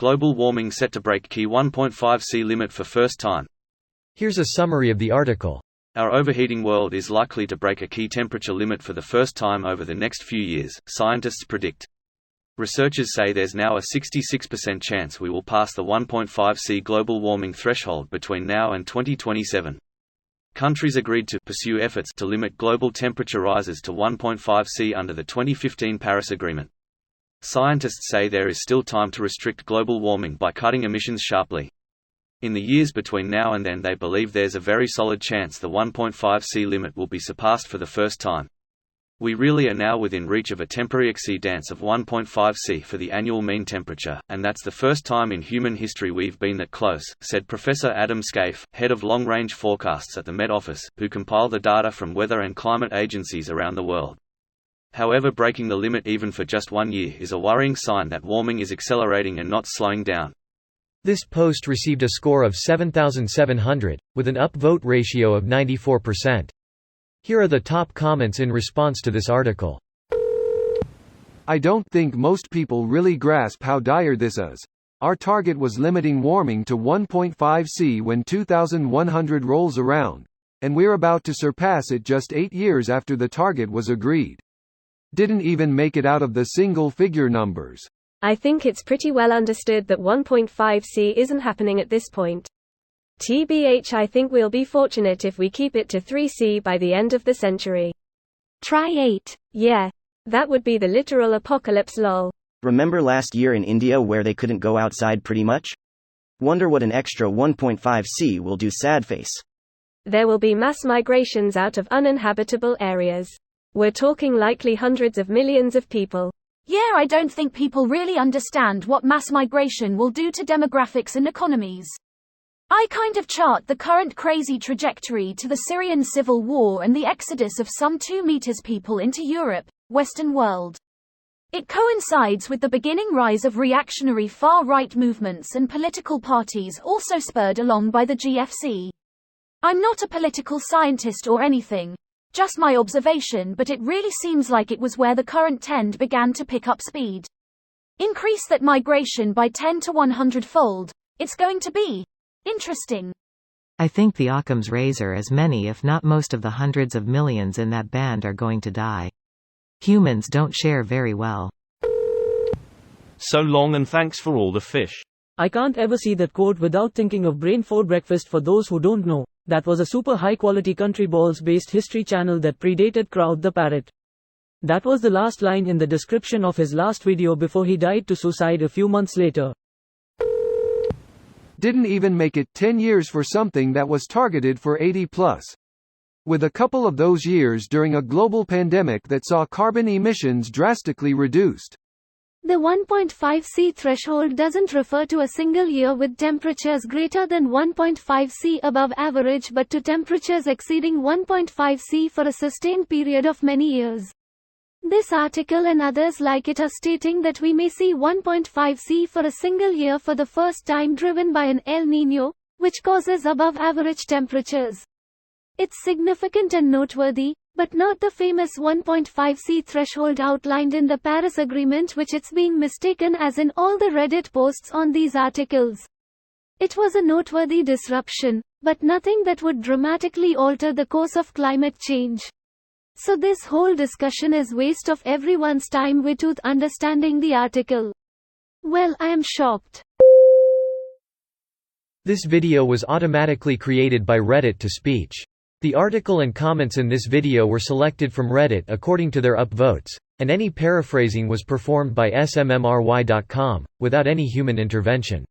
Global warming set to break key 1.5°C limit for first time. Here's a summary of the article. Our overheating world is likely to break a key temperature limit for the first time over the next few years, scientists predict. Researchers say there's now a 66% chance we will pass the 1.5°C global warming threshold between now and 2027. Countries agreed to pursue efforts to limit global temperature rises to 1.5°C under the 2015 Paris Agreement. Scientists say there is still time to restrict global warming by cutting emissions sharply. In the years between now and then, they believe there's a very solid chance the 1.5°C limit will be surpassed for the first time. We really are now within reach of a temporary exceedance of 1.5°C for the annual mean temperature, and that's the first time in human history we've been that close, said Professor Adam Scaife, head of long-range forecasts at the Met Office, who compile the data from weather and climate agencies around the world. However, breaking the limit even for just 1 year is a worrying sign that warming is accelerating and not slowing down. This post received a score of 7,700, with an upvote ratio of 94%. Here are the top comments in response to this article. I don't think most people really grasp how dire this is. Our target was limiting warming to 1.5°C when 2100 rolls around, and we're about to surpass it just 8 years after the target was agreed. Didn't even make it out of the single-figure numbers. I think it's pretty well understood that 1.5°C isn't happening at this point. TBH, I think we'll be fortunate if we keep it to 3°C by the end of the century. Try 8. Yeah. That would be the literal apocalypse, lol. Remember last year in India where they couldn't go outside pretty much? Wonder what an extra 1.5°C will do, sad face. There will be mass migrations out of uninhabitable areas. We're talking likely hundreds of millions of people. Yeah, I don't think people really understand what mass migration will do to demographics and economies. I kind of chart the current crazy trajectory to the Syrian civil war and the exodus of some 2 meters people into Europe, Western world. It coincides with the beginning rise of reactionary far-right movements and political parties also spurred along by the GFC. I'm not a political scientist or anything, just my observation, but it really seems like it was where the current trend began to pick up speed. Increase that migration by 10 to 100-fold, it's going to be interesting. I think the Occam's razor, as many if not most of the hundreds of millions in that band are going to die. Humans don't share very well. So long and thanks for all the fish. I can't ever see that quote without thinking of Brain for Breakfast. For those who don't know, that was a super high quality country balls based history channel that predated Crowd the Parrot. That was the last line in the description of his last video before he died to suicide a few months later. Didn't even make it 10 years for something that was targeted for 80+. With a couple of those years during a global pandemic that saw carbon emissions drastically reduced. The 1.5°C threshold doesn't refer to a single year with temperatures greater than 1.5°C above average, but to temperatures exceeding 1.5°C for a sustained period of many years. This article and others like it are stating that we may see 1.5°C for a single year for the first time, driven by an El Niño, which causes above average temperatures. It's significant and noteworthy, but not the famous 1.5°C threshold outlined in the Paris Agreement, which it's being mistaken as in all the Reddit posts on these articles. It was a noteworthy disruption, but nothing that would dramatically alter the course of climate change. So this whole discussion is waste of everyone's time without understanding the article. Well, I am shocked. This video was automatically created by Reddit to speech. The article and comments in this video were selected from Reddit according to their upvotes, and any paraphrasing was performed by smmry.com, without any human intervention.